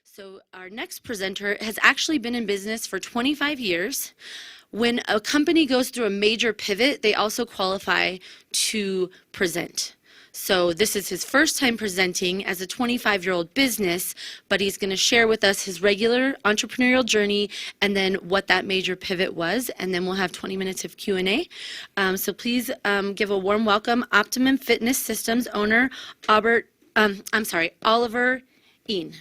So our next presenter has actually been in business for 25 years. When a company goes through a major pivot, they also qualify to present. So this is his first time presenting as a 25-year-old business, but he's going to share with us his regular entrepreneurial journey and then what that major pivot was, and then we'll have 20 minutes of Q&A. So please give a warm welcome, Optimum Fitness Systems owner, Oliver Ean.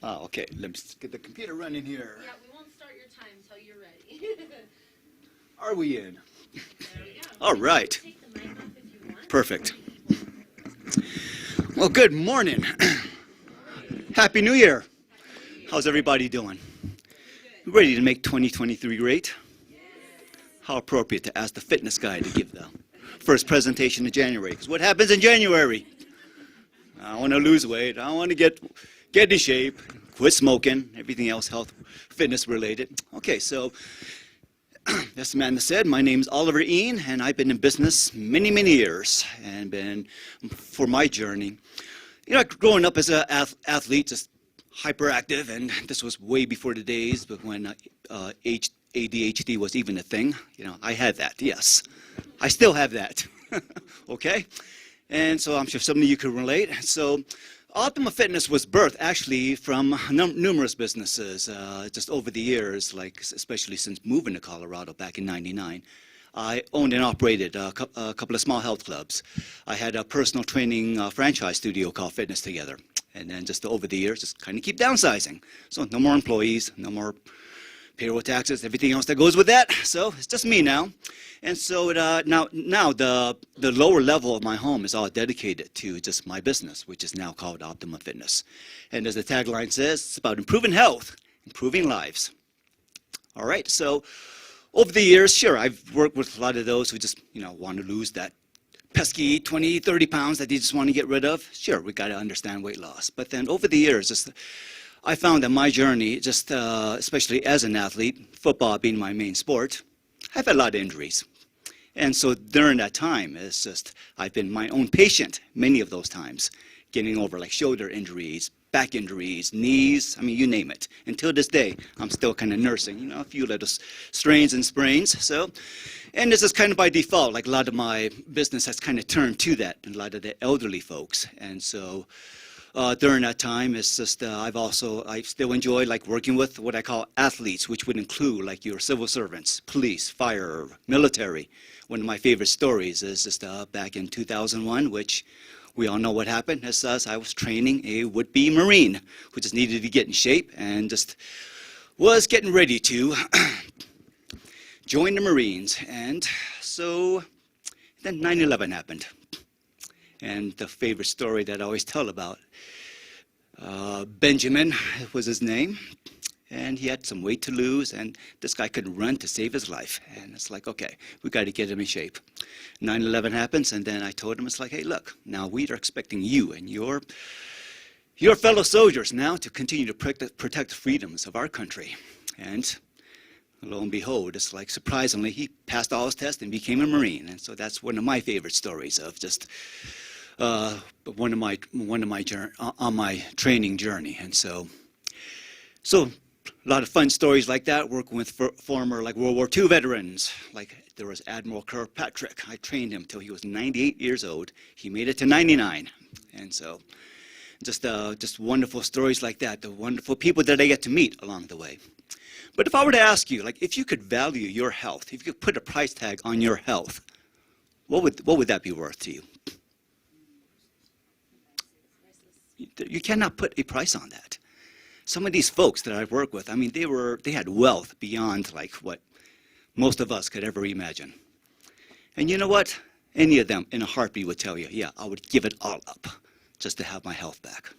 Okay, let's get the computer running here. Yeah, we won't start your time until you're ready. Are we in? There we go. All right. Take the mic off if you want. Perfect. Well, good morning. Happy New Year. How's everybody doing? Ready to make 2023 great? How appropriate to ask the fitness guy to give the first presentation in January. Because what happens in January? I want to lose weight. I want to get in shape, quit smoking, everything else health, fitness related. Okay, so as the man said, my name's Oliver Ean, and I've been in business many, many years, and been for my journey. You know, growing up as an athlete, just hyperactive, and this was way before the days, but when ADHD was even a thing. You know, I had that, yes. I still have that, okay? And so I'm sure some of you can relate. So Optima Fitness was birthed actually from numerous businesses just over the years, like especially since moving to Colorado back in '99. I owned and operated a couple of small health clubs. I had a personal training franchise studio called Fitness Together. And then just over the years, just kind of keep downsizing. So no more employees, no more payroll taxes, everything else that goes with that. So it's just me now. And so now the lower level of my home is all dedicated to just my business, which is now called Optima Fitness. And as the tagline says, it's about improving health, improving lives. All right, so over the years, sure, I've worked with a lot of those who just, want to lose that pesky 20, 30 pounds that they just want to get rid of. Sure, we got to understand weight loss. But then over the years, I found that my journey, just especially as an athlete, football being my main sport, I've had a lot of injuries. And so during that time, it's just I've been my own patient many of those times, getting over like shoulder injuries, back injuries, knees, I mean, you name it. Until this day, I'm still kind of nursing, a few little strains and sprains. So, and this is kind of by default, like a lot of my business has kind of turned to that, and a lot of the elderly folks. And so during that time, it's just I still enjoy like working with what I call athletes, which would include like your civil servants, police, fire, military. One of my favorite stories is just back in 2001, which we all know what happened. As I was training a would-be Marine who just needed to get in shape and just was getting ready to join the Marines. And so then 9/11 happened. And the favorite story that I always tell about, Benjamin was his name, and he had some weight to lose, and this guy couldn't run to save his life. And it's like, okay, we got to get him in shape. 9/11 happens, and then I told him, it's like, hey, look, now we are expecting you and your fellow soldiers now to continue to protect the freedoms of our country. And lo and behold, it's like surprisingly, he passed all his tests and became a Marine. And so that's one of my favorite stories of just one of my training journey. And so a lot of fun stories like that, working with former like World War II veterans. Like there was Admiral Kirkpatrick. I trained him till he was 98 years old. He made it to 99. And so just wonderful stories like that, the wonderful people that I get to meet along the way. But if I were to ask you, like if you could value your health, if you could put a price tag on your health, what would that be worth to you? You cannot put a price on that. Some of these folks that I work with, I mean, they had wealth beyond like what most of us could ever imagine. And you know what? Any of them in a heartbeat would tell you, yeah, I would give it all up just to have my health back.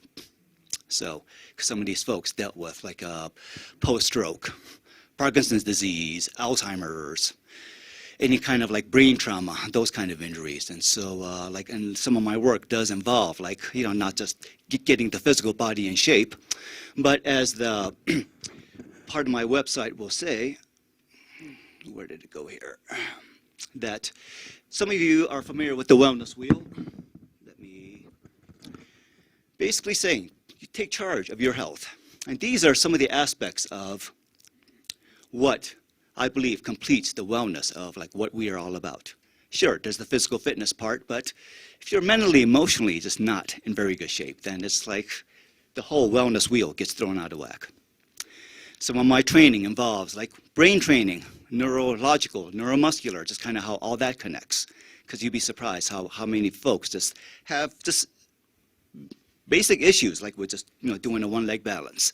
So some of these folks dealt with like post-stroke, Parkinson's disease, Alzheimer's, any kind of like brain trauma, those kind of injuries. And so and some of my work does involve like, not just getting the physical body in shape, but as the part of my website will say, where did it go here? that some of you are familiar with the wellness wheel. Let me basically saying, you take charge of your health. And these are some of the aspects of what I believe completes the wellness of like what we are all about. Sure, there's the physical fitness part, but if you're mentally, emotionally just not in very good shape, then it's like the whole wellness wheel gets thrown out of whack. Some of my training involves like brain training, neurological, neuromuscular, just kind of how all that connects. Because you'd be surprised how many folks just have just basic issues like with just doing a one-leg balance.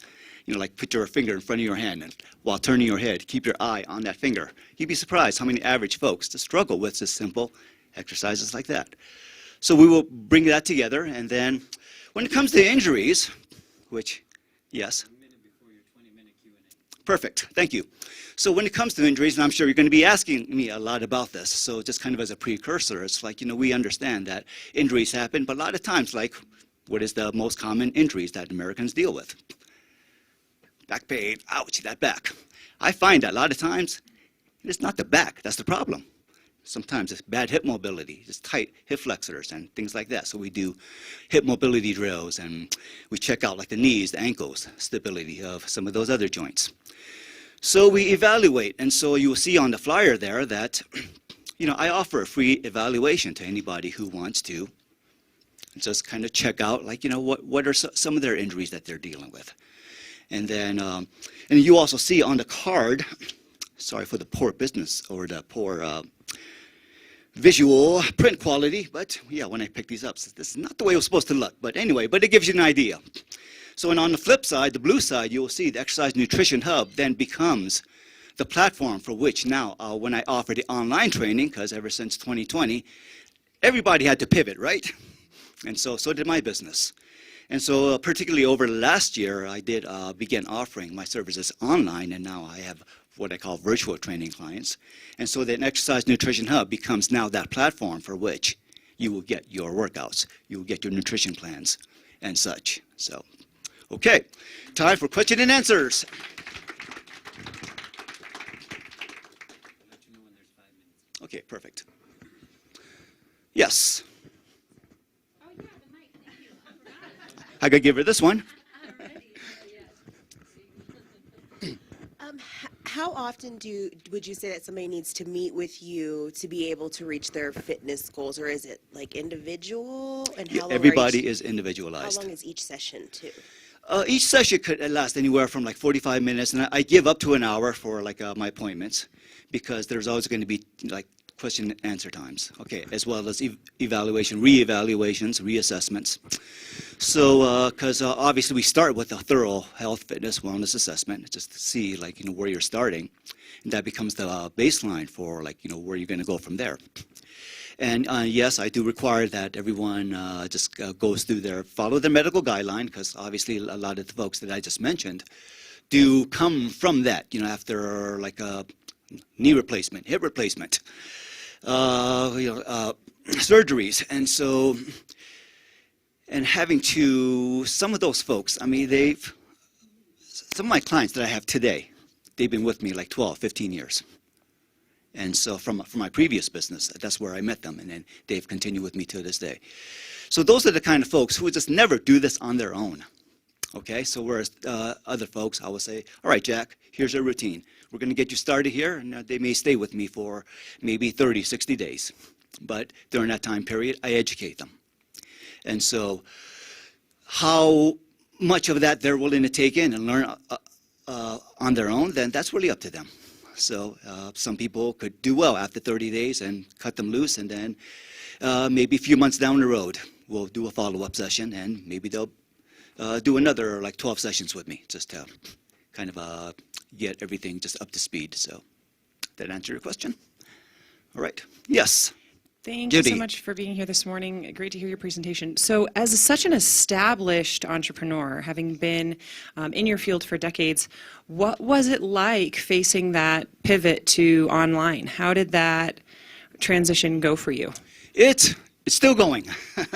Like put your finger in front of your hand and while turning your head, keep your eye on that finger. You'd be surprised how many average folks just struggle with just simple exercises like that. So we will bring that together, and then when it comes to injuries, which, yes? Perfect, thank you. So when it comes to injuries, and I'm sure you're going to be asking me a lot about this, so just kind of as a precursor, it's like, we understand that injuries happen, but a lot of times, like, what is the most common injuries that Americans deal with? Back pain, ouch, that back. I find that a lot of times, it's not the back that's the problem. Sometimes it's bad hip mobility, just tight hip flexors and things like that. So we do hip mobility drills, and we check out like the knees, the ankles, stability of some of those other joints. So we evaluate, and so you will see on the flyer there that, I offer a free evaluation to anybody who wants to just kind of check out, like, what are some of their injuries that they're dealing with. And then, and you also see on the card, sorry for the poor business or the poor visual print quality, but yeah, when I picked these up, this is not the way it was supposed to look. But anyway, but it gives you an idea. So, and on the flip side, the blue side, you will see the Exercise Nutrition Hub then becomes the platform for which now, when I offer the online training, because ever since 2020, everybody had to pivot, right? And so did my business. And so particularly over last year, I did begin offering my services online, and now I have what I call virtual training clients. And so the Exercise Nutrition Hub becomes now that platform for which you will get your workouts, you will get your nutrition plans and such. So, okay, time for question and answers. Okay, perfect. Yes. I could give her this one. How often would you say that somebody needs to meet with you to be able to reach their fitness goals, or is it like individual? And how long everybody is individualized. How long is each session too? Each session could last anywhere from like 45 minutes, and I give up to an hour for like my appointments, because there's always going to be like question and answer times, okay, as well as evaluation, re-evaluations, reassessments. So, because obviously we start with a thorough health, fitness, wellness assessment, just to see like, where you're starting. And that becomes the baseline for like, where you're going to go from there. And yes, I do require that everyone just goes through follow their medical guideline, because obviously a lot of the folks that I just mentioned do come from that, after like a knee replacement, hip replacement, surgeries. And so, and having to, some of those folks, I mean, some of my clients that I have today, they've been with me like 12, 15 years. And so from my previous business, that's where I met them, and then they've continued with me to this day. So those are the kind of folks who would just never do this on their own. Okay, so whereas other folks, I will say, all right, Jack, here's our routine. We're going to get you started here, and they may stay with me for maybe 30, 60 days. But during that time period, I educate them. And so how much of that they're willing to take in and learn on their own, then that's really up to them. So some people could do well after 30 days and cut them loose, and then maybe a few months down the road, we'll do a follow-up session, and maybe they'll do another like 12 sessions with me, just to kind of get everything just up to speed. So that answer your question? All right. Yes. Thank Judy. you so much for being here this morning. Great to hear your presentation. So as such an established entrepreneur, having been in your field for decades, what was it like facing that pivot to online? How did that transition go for you? It it's still going.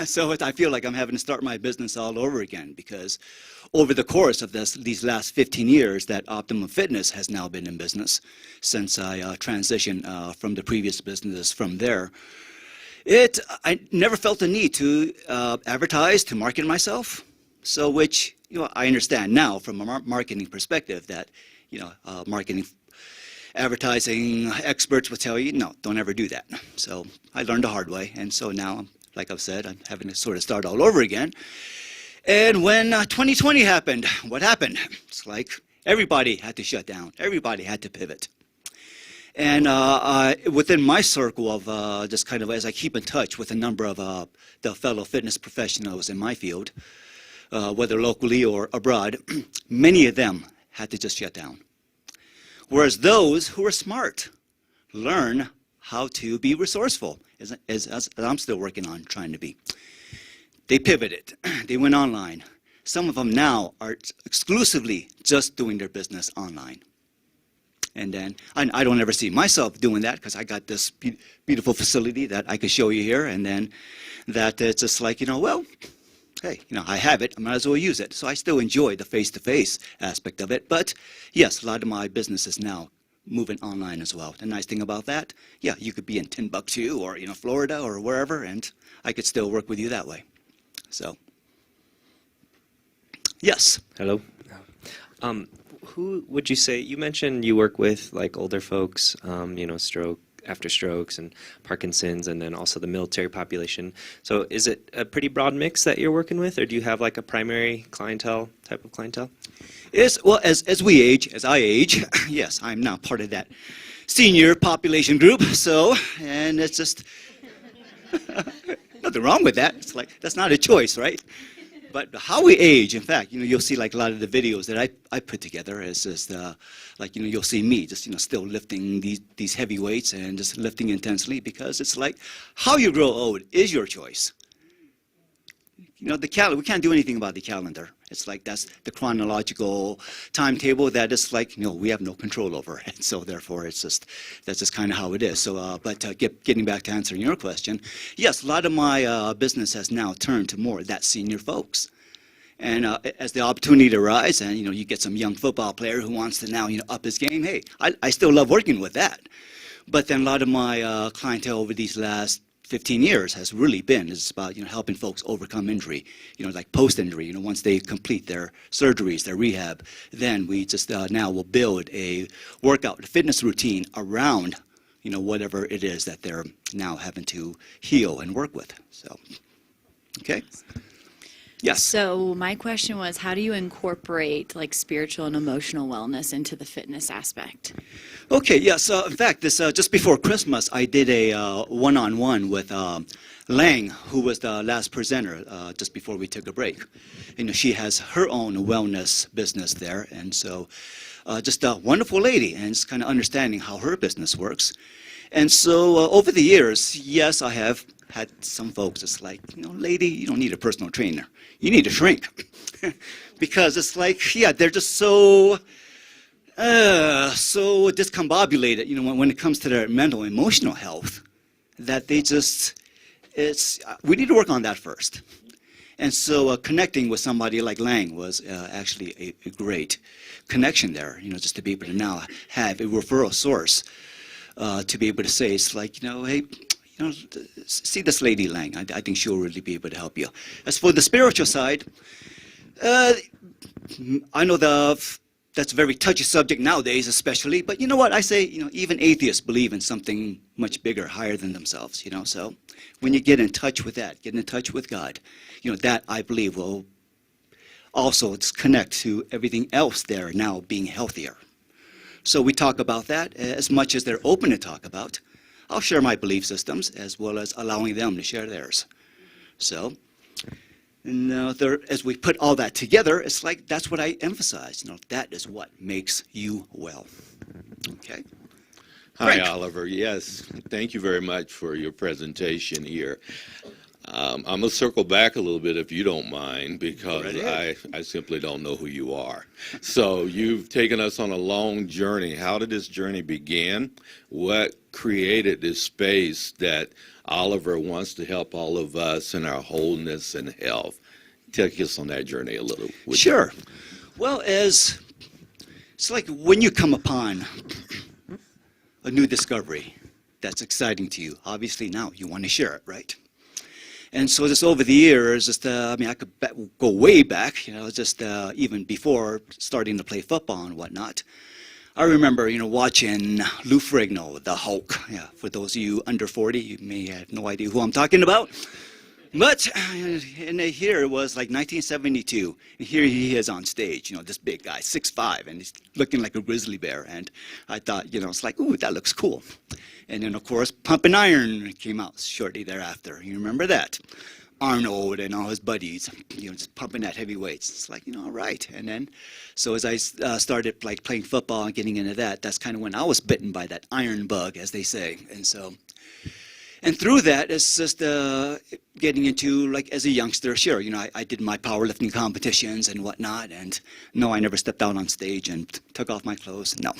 So I feel like I'm having to start my business all over again because over the course of these last 15 years that Optimum Fitness has now been in business since I transitioned from the previous business from there. I never felt the need to advertise, to market myself. So which, I understand now from a marketing perspective that, marketing advertising experts will tell you, no, don't ever do that. So I learned the hard way. And so now, like I've said, I'm having to sort of start all over again. And when 2020 happened, what happened? It's like everybody had to shut down. Everybody had to pivot. And within my circle of just kind of, as I keep in touch with a number of the fellow fitness professionals in my field, whether locally or abroad, many of them had to just shut down. Whereas those who are smart learn how to be resourceful, as I'm still working on trying to be. They pivoted. They went online. Some of them now are exclusively just doing their business online. And then I don't ever see myself doing that because I got this beautiful facility that I could show you here. And then that it's just like, well, hey, I have it. I might as well use it. So I still enjoy the face-to-face aspect of it. But yes, a lot of my business is now moving online as well. The nice thing about that, yeah, you could be in Timbuktu or Florida or wherever, and I could still work with you that way. So, yes. Hello. Who would you say, you mentioned you work with like older folks, after strokes and Parkinson's, and then also the military population. So is it a pretty broad mix that you're working with, or do you have like a primary type of clientele? Well, as I age, yes, I'm now part of that senior population group. So, and it's just nothing wrong with that. It's like, that's not a choice, right? But how we age, in fact, you'll see like a lot of the videos that I put together is just like, you'll see me just, still lifting these heavy weights and just lifting intensely because it's like how you grow old is your choice. The calendar, we can't do anything about the calendar. It's like that's the chronological timetable that is like, we have no control over. And so therefore, that's just kind of how it is. So, getting back to answering your question, yes, a lot of my business has now turned to more that senior folks. And as the opportunity arises, and you get some young football player who wants to now up his game, hey, I still love working with that. But then a lot of my clientele over these last 15 years has really been is about helping folks overcome injury, like post-injury. Once they complete their surgeries, their rehab, then we just now will build a workout, a fitness routine around whatever it is that they're now having to heal and work with. So, okay. Yes. So my question was, how do you incorporate like spiritual and emotional wellness into the fitness aspect? Okay, yes. In fact, this just before Christmas, I did a one-on-one with Lang, who was the last presenter just before we took a break. She has her own wellness business there, and so just a wonderful lady, and it's kind of understanding how her business works. And so over the years, yes, I have had some folks, it's like, lady, you don't need a personal trainer. You need a shrink. Because it's like, yeah, they're just so discombobulated, when it comes to their mental, emotional health, that they just, we need to work on that first. And so connecting with somebody like Lang was actually a great connection there, just to be able to now have a referral source to be able to say, it's like, hey, see this lady Lang. I think she'll really be able to help you. As for the spiritual side, I know that's a very touchy subject nowadays, especially. But you know what? I say, even atheists believe in something much bigger, higher than themselves. So when you get in touch with that, get in touch with God, that I believe will also connect to everything else there now being healthier. So we talk about that as much as they're open to talk about. I'll share my belief systems as well as allowing them to share theirs. So, and as we put all that together, it's like that's what I emphasize. That is what makes you well. Okay. Hi, Frank. Oliver. Yes, thank you very much for your presentation here. I'm going to circle back a little bit if you don't mind, because I simply don't know who you are. So you've taken us on a long journey. How did this journey begin? What created this space that Oliver wants to help all of us in our wholeness and health. Take us on that journey a little. would you? Sure. Well, it's like when you come upon a new discovery that's exciting to you, obviously now you want to share it, right? And so just over the years, I mean, I could go way back, just even before starting to play football and whatnot. I remember, watching Lou Ferrigno, the Hulk. Yeah, for those of you under 40, you may have no idea who I'm talking about. But and here it was like 1972, and here he is on stage, this big guy, 6'5", and he's looking like a grizzly bear. And I thought, it's like, ooh, that looks cool. And then, of course, Pumpin' Iron came out shortly thereafter. You remember that? Arnold and all his buddies, just pumping that heavy weights. It's like, all right. And then, so as I started like playing football and getting into that, that's kind of when I was bitten by that iron bug, as they say. And so, and through that, it's just getting into, like, as a youngster, sure, I did my powerlifting competitions and whatnot, and no, I never stepped out on stage and took off my clothes, no.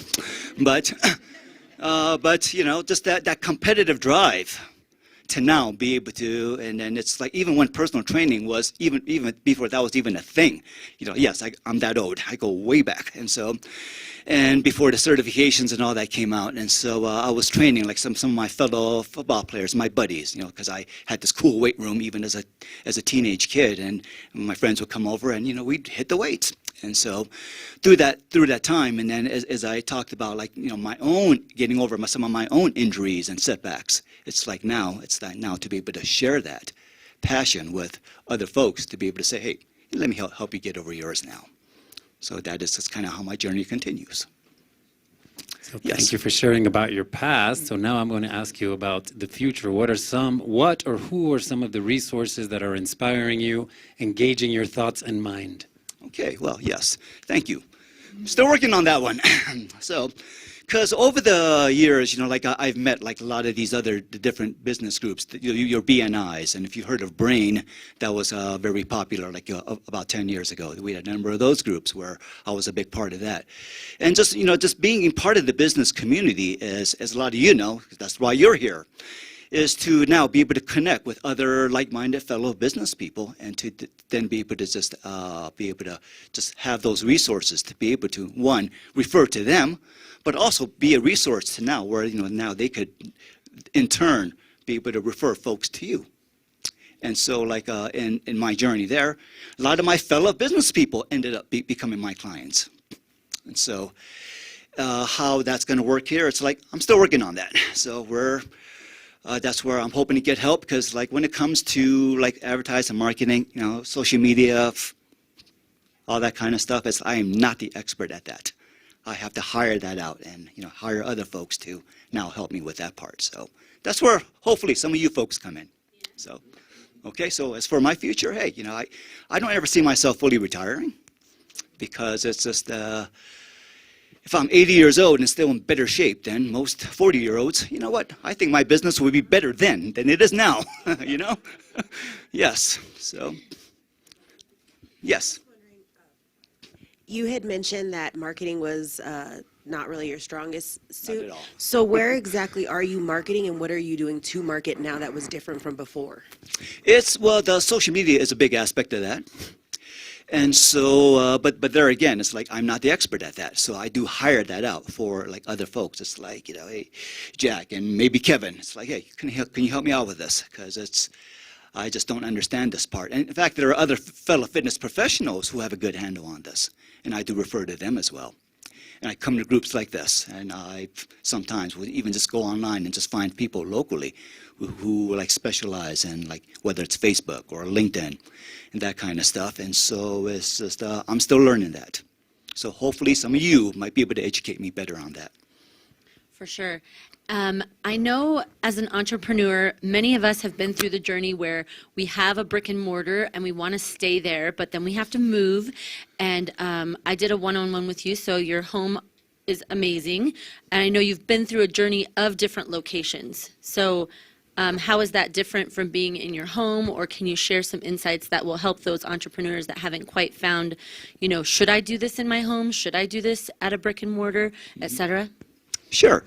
But just that competitive drive to now be able to, and then it's like, even when personal training was, even before that was even a thing, yes, I'm that old, I go way back, and so, and before the certifications and all that came out, and so I was training like some of my fellow football players, my buddies, because I had this cool weight room even as a teenage kid, and my friends would come over and we'd hit the weights. And so through that time, and then as I talked about, like, my own getting over some of my own injuries and setbacks, it's like now to be able to share that passion with other folks, to be able to say, hey, let me help you get over yours now. So that's kind of how my journey continues. So Yes. thank you for sharing about your past. So now I'm going to ask you about the future. What or who are some of the resources that are inspiring you, engaging your thoughts and mind? Okay, well, yes, thank you. Still working on that one. So, because over the years, like I've met like a lot of these the different business groups, your BNIs, and if you heard of Brain, that was very popular like about 10 years ago. We had a number of those groups where I was a big part of that. And just being part of the business community, as a lot of you know, that's why you're here, is to now be able to connect with other like-minded fellow business people, and to then be able to just have those resources to be able to, one, refer to them, but also be a resource to now where now they could in turn be able to refer folks to you. And so like in my journey there, a lot of my fellow business people ended up becoming my clients. And so how that's going to work here, it's like I'm still working on that. So that's where I'm hoping to get help, because like when it comes to like advertising, marketing, social media, all that kind of stuff, I am not the expert at that. I have to hire that out and hire other folks to now help me with that part. So that's where hopefully some of you folks come in. So okay, so as for my future, hey, I don't ever see myself fully retiring, because it's just if I'm 80 years old and still in better shape than most 40-year-olds, you know what? I think my business would be better then than it is now, Yes, so, yes. You had mentioned that marketing was not really your strongest suit. Not at all. So where exactly are you marketing, and what are you doing to market now that was different from before? The social media is a big aspect of that. And so, but there again, it's like I'm not the expert at that. So I do hire that out for like other folks. It's like, hey, Jack and maybe Kevin. It's like, hey, can you help me out with this? Because I just don't understand this part. And in fact, there are other fellow fitness professionals who have a good handle on this, and I do refer to them as well. And I come to groups like this, and I sometimes will even just go online and just find people locally who like specialize in like whether it's Facebook or LinkedIn and that kind of stuff. And so it's just I'm still learning that. So hopefully some of you might be able to educate me better on that. For sure. I know as an entrepreneur, many of us have been through the journey where we have a brick and mortar and we want to stay there, but then we have to move. And I did a one-on-one with you, so your home is amazing. And I know you've been through a journey of different locations. So how is that different from being in your home? Or can you share some insights that will help those entrepreneurs that haven't quite found, should I do this in my home? Should I do this at a brick and mortar, et cetera? Sure.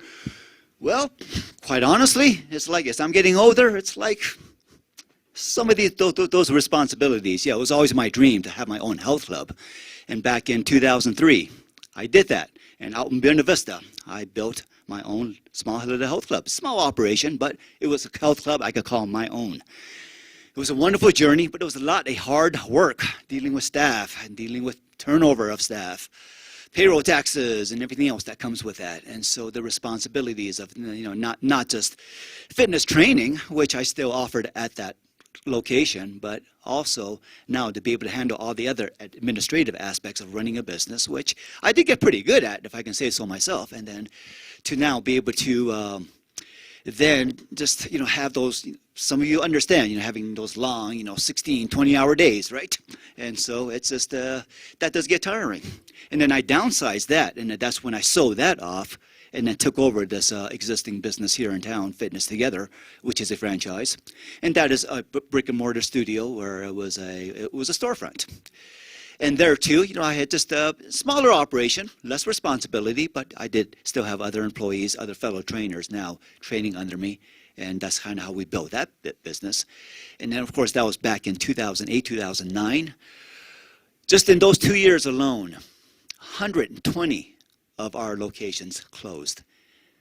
Well, quite honestly, it's like as I'm getting older, it's like some of those responsibilities. Yeah, it was always my dream to have my own health club. And back in 2003, I did that. And out in Buena Vista, I built my own small little health club. Small operation, but it was a health club I could call my own. It was a wonderful journey, but it was a lot of hard work dealing with staff and dealing with turnover of staff, payroll taxes and everything else that comes with that. And so the responsibilities of, not just fitness training, which I still offered at that location, but also now to be able to handle all the other administrative aspects of running a business, which I did get pretty good at, if I can say so myself. And then to now be able to then just, have those, some of you understand, having those long, 16, 20-hour days, right? And so it's just, that does get tiring. And then I downsized that, and that's when I sold that off and then took over this existing business here in town, Fitness Together, which is a franchise. And that is a brick and mortar studio where it was a storefront. And there too, I had just a smaller operation, less responsibility, but I did still have other employees, other fellow trainers now training under me. And that's kind of how we built that business. And then, of course, that was back in 2008, 2009. Just in those 2 years alone, 120 of our locations closed.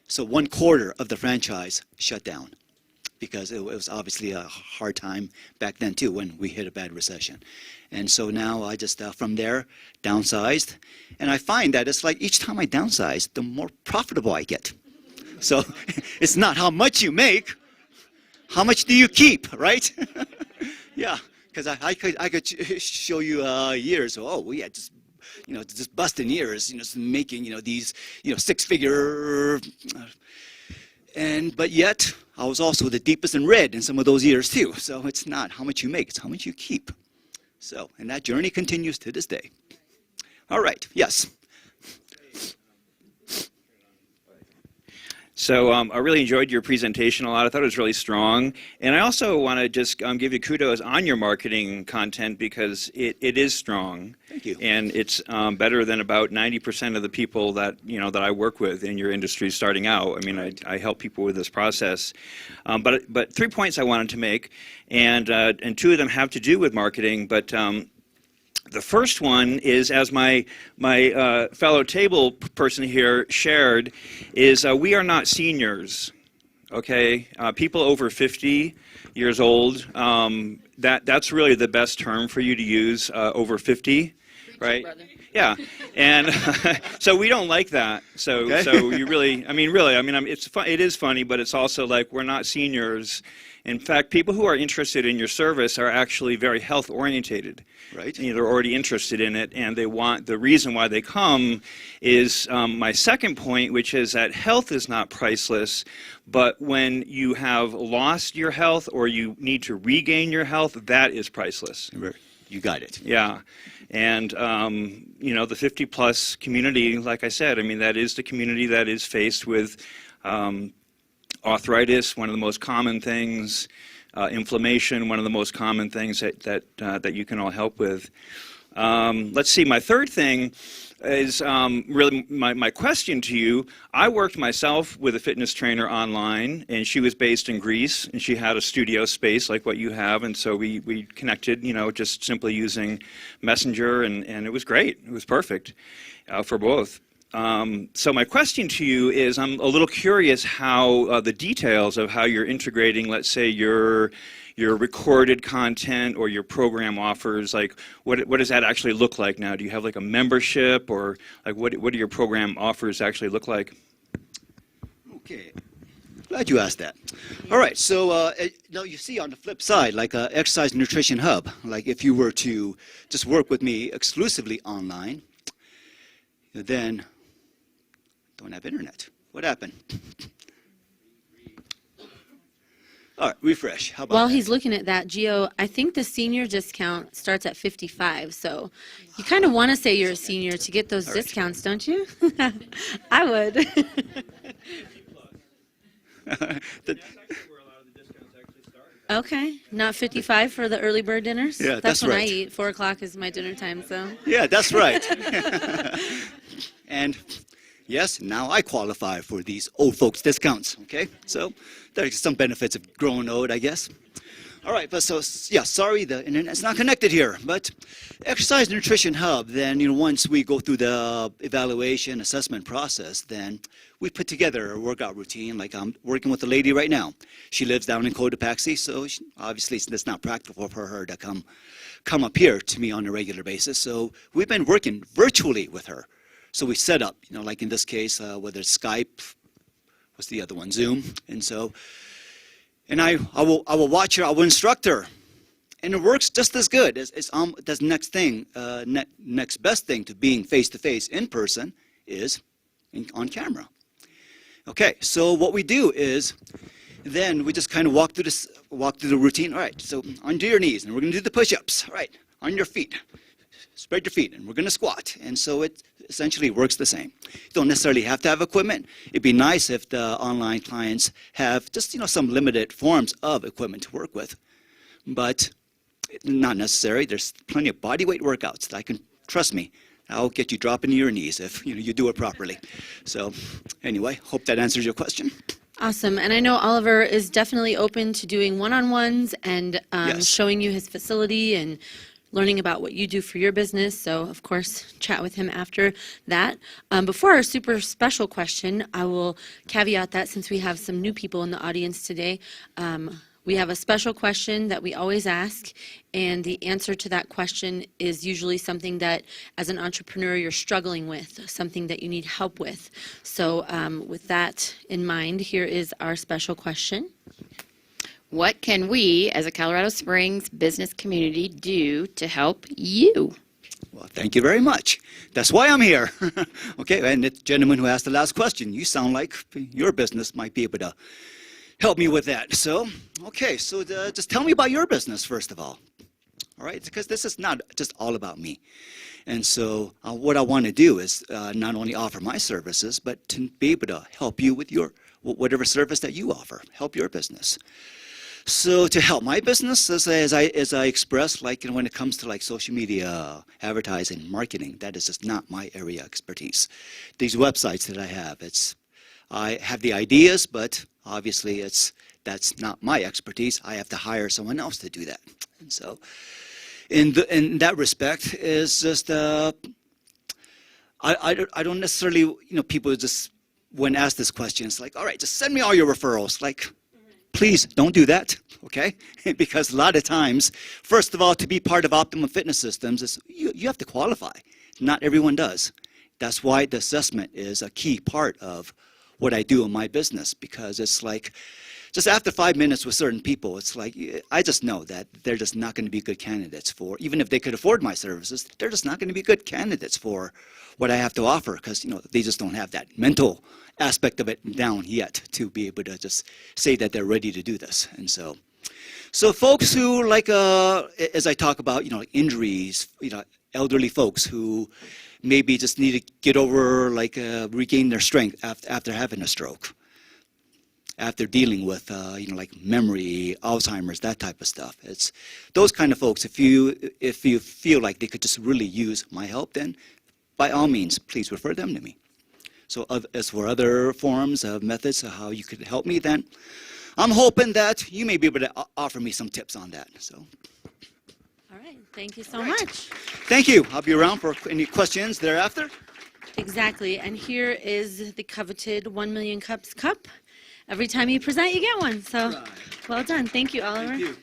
So 1/4 of the franchise shut down because it was obviously a hard time back then too when we hit a bad recession. And so now I just, from there, downsized. And I find that it's like each time I downsize, the more profitable I get. So it's not how much you make, how much do you keep, right? Yeah, because I could show you years. Oh, we had just busting years, just making, these, six-figure, but yet I was also the deepest in red in some of those years too. So it's not how much you make, it's how much you keep. So, and that journey continues to this day. All right, yes. So I really enjoyed your presentation a lot. I thought it was really strong. And I also want to just give you kudos on your marketing content because it is strong. Thank you. And it's better than about 90% of the people that, that I work with in your industry starting out. I mean, I help people with this process. But 3 points I wanted to make, and 2 of them have to do with marketing. But the first one is, as my fellow table person here shared, is we are not seniors, okay? People over 50 years old, that's really the best term for you to use, over 50, right? Yeah, and so we don't like that. So you really, it is funny, but it's also like we're not seniors. In fact, people who are interested in your service are actually very health orientated. Right. They're already interested in it, and the reason why they come is my second point, which is that health is not priceless, but when you have lost your health or you need to regain your health, that is priceless. You got it. Yeah. And, the 50-plus community, like I said, that is the community that is faced with arthritis, one of the most common things, inflammation, one of the most common things that you can all help with. Let's see, my third thing is really my question to you. I worked myself with a fitness trainer online, and she was based in Greece, and she had a studio space like what you have, and so we connected, just simply using Messenger, and it was great. It was perfect for both. So my question to you is, I'm a little curious how the details of how you're integrating, let's say, your recorded content or your program offers, like what does that actually look like now? Do you have like a membership, or like what do your program offers actually look like? Okay, glad you asked that. All right, so now you see on the flip side, like Exercise Nutrition Hub, like if you were to just work with me exclusively online, then don't have internet. What happened? All right, refresh. How about While that? he's looking at that, Gio, I think the senior discount starts at 55. So you kind of want to say you're a senior to get those discounts, don't you? I would. Okay, not 55 for the early bird dinners? Yeah, that's when I right. eat. 4 o'clock is my dinner time, so. Yeah, that's right. And Yes, now I qualify for these old folks discounts, okay? So there's some benefits of growing old, I guess. All right, but so, yeah, sorry, the internet's not connected here, but Exercise Nutrition Hub, then, once we go through the evaluation assessment process, then we put together a workout routine. Like I'm working with a lady right now. She lives down in Cotopaxi, so obviously it's not practical for her to come up here to me on a regular basis. So we've been working virtually with her. So we set up, like in this case, whether it's Skype, what's the other one, Zoom, and I will watch her, I will instruct her, and it works just as good. That's next thing, next best thing to being face-to-face in person is on camera. Okay, so what we do is, then we just kind of walk through the routine. All right, so onto your knees, and we're going to do the push-ups. All right, on your feet, spread your feet, and we're going to squat. And so it essentially works the same. You don't necessarily have to have equipment. It'd be nice if the online clients have just some limited forms of equipment to work with, but not necessary. There's plenty of bodyweight workouts that I can, trust me, I'll get you dropping to your knees if you do it properly. So anyway, hope that answers your question. Awesome. And I know Oliver is definitely open to doing one-on-ones and Yes. showing you his facility and learning about what you do for your business. So, of course, chat with him after that. Before our super special question, I will caveat that since we have some new people in the audience today, we have a special question that we always ask, and the answer to that question is usually something that, as an entrepreneur, you're struggling with, something that you need help with. So with that in mind, here is our special question. What can we, as a Colorado Springs business community, do to help you? Well, thank you very much. That's why I'm here. Okay, and the gentleman who asked the last question, you sound like your business might be able to help me with that. So, okay, so just tell me about your business, first of all. All right, because this is not just all about me. And so what I want to do is not only offer my services, but to be able to help you with your whatever service that you offer, help your business. So to help my business, as I expressed, like when it comes to like social media, advertising, marketing, that is just not my area of expertise. These websites that I have the ideas, but obviously that's not my expertise. I have to hire someone else to do that. And so in that respect is just I don't necessarily, people just when asked this question, it's like, all right, just send me all your referrals. Like, please don't do that, okay? Because a lot of times, first of all, to be part of Optimum Fitness Systems, is you have to qualify. Not everyone does. That's why the assessment is a key part of what I do in my business, because it's like, just after 5 minutes with certain people, it's like, I just know that they're just not going to be good candidates for, even if they could afford my services, they're just not going to be good candidates for what I have to offer, because, they just don't have that mental aspect of it down yet to be able to just say that they're ready to do this. And so folks who like, as I talk about, injuries, elderly folks who maybe just need to get over, regain their strength after having a stroke, after dealing with, like memory, Alzheimer's, that type of stuff. It's those kind of folks. If you feel like they could just really use my help, then by all means, please refer them to me. So as for other forms of methods of how you could help me, then I'm hoping that you may be able to offer me some tips on that. So. All right. Thank you so much. Thank you. I'll be around for any questions thereafter. Exactly. And here is the coveted 1 Million Cups cup. Every time you present, you get one. So well done. Thank you, Oliver. Thank you.